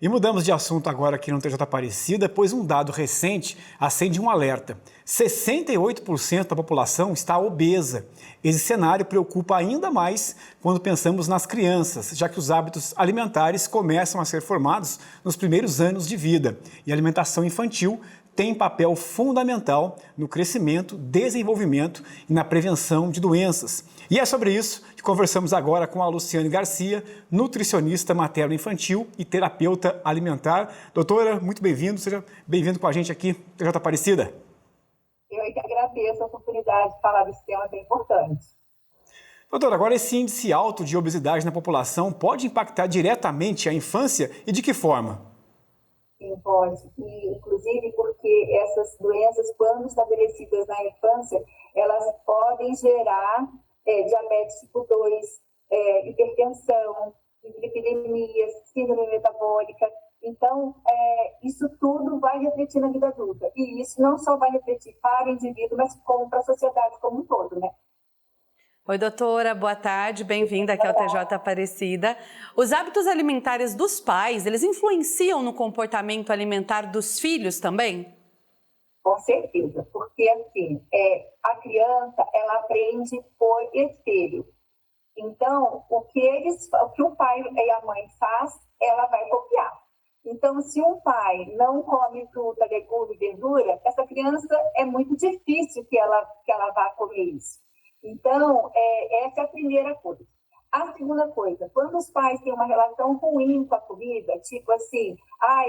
E mudamos de assunto agora aqui no TJ Aparecida, pois um dado recente acende um alerta. 68% da população está obesa. Esse cenário preocupa ainda mais quando pensamos nas crianças, já que os hábitos alimentares começam a ser formados nos primeiros anos de vida. E a alimentação infantil tem papel fundamental no crescimento, desenvolvimento e na prevenção de doenças. E é sobre isso que conversamos agora com a Luciane Garcia, nutricionista materno-infantil e terapeuta alimentar. Doutora, muito bem-vindo, seja bem-vindo com a gente aqui, TJ Aparecida. Eu que agradeço a oportunidade de falar desse tema tão importante. Doutora, agora esse índice alto de obesidade na população pode impactar diretamente a infância e de que forma? Sim, pode. E, inclusive porque essas doenças, quando estabelecidas na infância, elas podem gerar diabetes tipo 2, hipertensão, hiperlipidemias, síndrome metabólica. Então, isso tudo vai refletir na vida adulta. E isso não só vai refletir para o indivíduo, mas como para a sociedade como um todo, né? Oi, doutora, boa tarde, bem-vinda aqui ao TJ Aparecida. Os hábitos alimentares dos pais, eles influenciam no comportamento alimentar dos filhos também? Com certeza, porque assim, a criança, ela aprende por espelho. Então, o que o pai e a mãe faz, ela vai copiar. Então, se um pai não come fruta, legume, verdura, essa criança é muito difícil que ela vá comer isso. Então, essa é a primeira coisa. A segunda coisa, quando os pais têm uma relação ruim com a comida, tipo assim,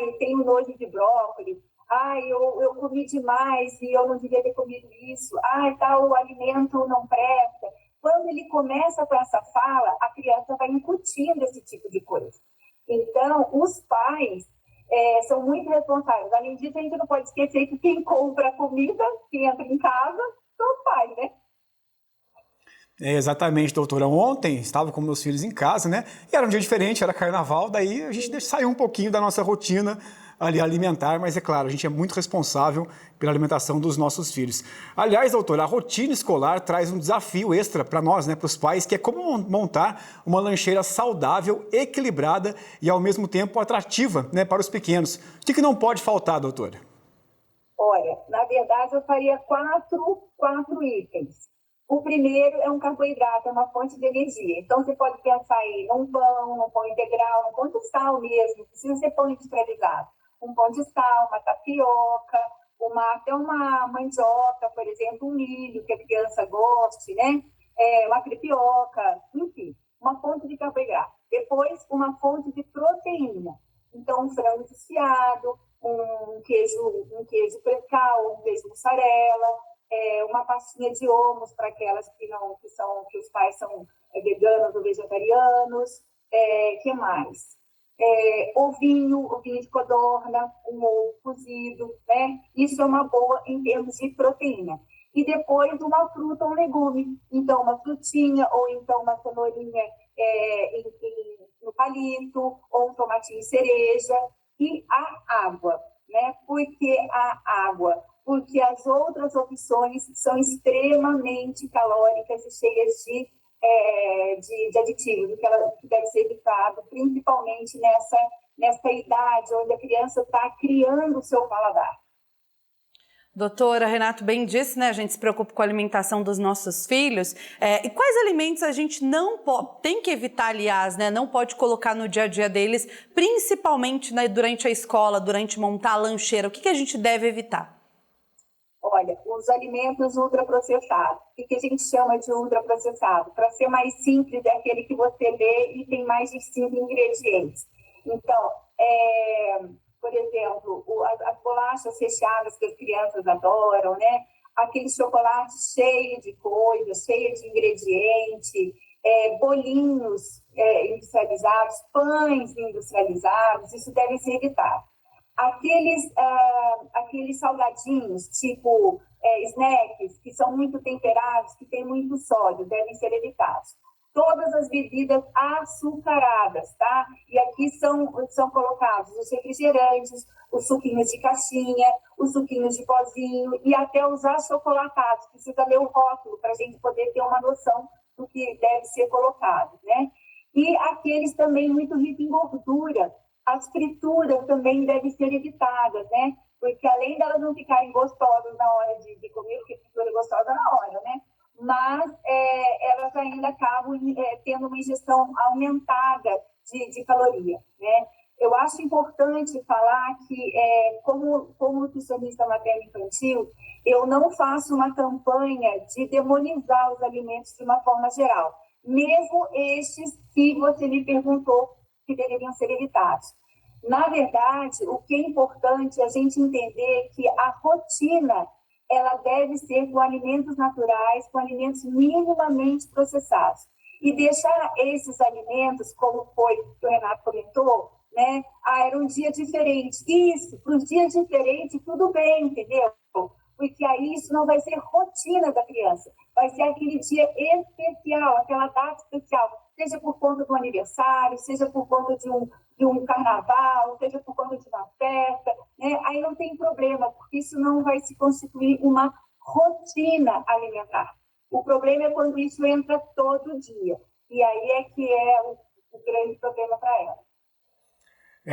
eu tenho nojo de brócolis, eu comi demais e eu não devia ter comido isso, tal alimento não presta. Quando ele começa com essa fala, a criança vai incutindo esse tipo de coisa. Então, os pais são muito responsáveis. Além disso, a gente não pode esquecer que quem compra a comida, quem entra em casa, são os pais, né? Exatamente, doutora. Ontem estava com meus filhos em casa, né? E era um dia diferente, era carnaval, daí a gente saiu um pouquinho da nossa rotina ali alimentar, mas é claro, a gente é muito responsável pela alimentação dos nossos filhos. Aliás, doutora, a rotina escolar traz um desafio extra para nós, né, para os pais, que é como montar uma lancheira saudável, equilibrada e ao mesmo tempo atrativa, né, para os pequenos. O que não pode faltar, doutora? Olha, na verdade eu faria quatro itens. O primeiro é um carboidrato, é uma fonte de energia. Então, você pode pensar aí num pão integral, num pão de sal mesmo, precisa ser pão industrializado. Um pão de sal, uma tapioca, até uma mandioca, por exemplo, um milho que a criança goste, né? Uma crepioca, enfim, uma fonte de carboidrato. Depois, uma fonte de proteína. Então, um frango desfiado, um queijo frescal, um queijo mussarela, uma pastinha de hummus para aquelas que os pais são veganos ou vegetarianos. Que mais? Ovinho de codorna, um ovo cozido, né? Isso é uma boa em termos de proteína. E depois uma fruta ou um legume. Então, uma frutinha ou então uma cenourinha no palito, ou um tomatinho cereja. E a água, né? Por que a água? Porque as outras opções são extremamente calóricas e cheias de aditivos, que deve ser evitado, principalmente nessa idade onde a criança está criando o seu paladar. Doutora, Renato bem disse, né? A gente se preocupa com a alimentação dos nossos filhos. E quais alimentos a gente tem que evitar, aliás, né? Não pode colocar no dia a dia deles, principalmente, né, durante a escola, durante montar a lancheira. O que a gente deve evitar? Olha, os alimentos ultraprocessados. O que a gente chama de ultraprocessado? Para ser mais simples, é aquele que você lê e tem mais de 5 ingredientes. Então, por exemplo, as bolachas recheadas que as crianças adoram, né? Aquele chocolate cheio de coisa, cheio de ingrediente, bolinhos industrializados, pães industrializados, isso deve ser evitado. Aqueles salgadinhos, tipo snacks, que são muito temperados, que têm muito sódio, devem ser evitados. Todas as bebidas açucaradas, tá? E aqui são colocados os refrigerantes, os suquinhos de caixinha, os suquinhos de pozinho e até os achocolatados. Precisa ler o rótulo para a gente poder ter uma noção do que deve ser colocado, né? E aqueles também muito ricos em gordura, As frituras também devem ser evitadas, né? Porque além delas não ficarem gostosas na hora de comer, porque fritura é gostosa na hora, né? Mas elas ainda acabam tendo uma ingestão aumentada de caloria, né? Eu acho importante falar que, como nutricionista materno-infantil, eu não faço uma campanha de demonizar os alimentos de uma forma geral, mesmo estes que você me perguntou que deveriam ser evitados. Na verdade, o que é importante é a gente entender que a rotina ela deve ser com alimentos naturais, com alimentos minimamente processados. E deixar esses alimentos, como foi que o Renato comentou, né? Era um dia diferente. Isso, para os dias diferentes, tudo bem, entendeu? Porque aí isso não vai ser rotina da criança. Vai ser aquele dia especial, aquela data especial, seja por conta do aniversário, seja por conta de um carnaval, seja por conta de uma festa, né? Aí não tem problema, porque isso não vai se constituir uma rotina alimentar. O problema é quando isso entra todo dia. E aí é que é o grande problema para ela.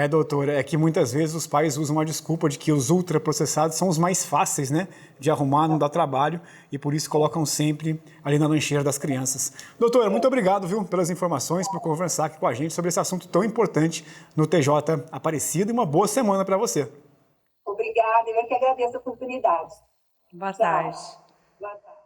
Doutora, é que muitas vezes os pais usam a desculpa de que os ultraprocessados são os mais fáceis, né, de arrumar, não dá trabalho, e por isso colocam sempre ali na lancheira das crianças. Doutora, muito obrigado, viu, pelas informações, por conversar aqui com a gente sobre esse assunto tão importante no TJ Aparecida, e uma boa semana para você. Obrigada, eu que agradeço a oportunidade. Boa tarde. Boa tarde.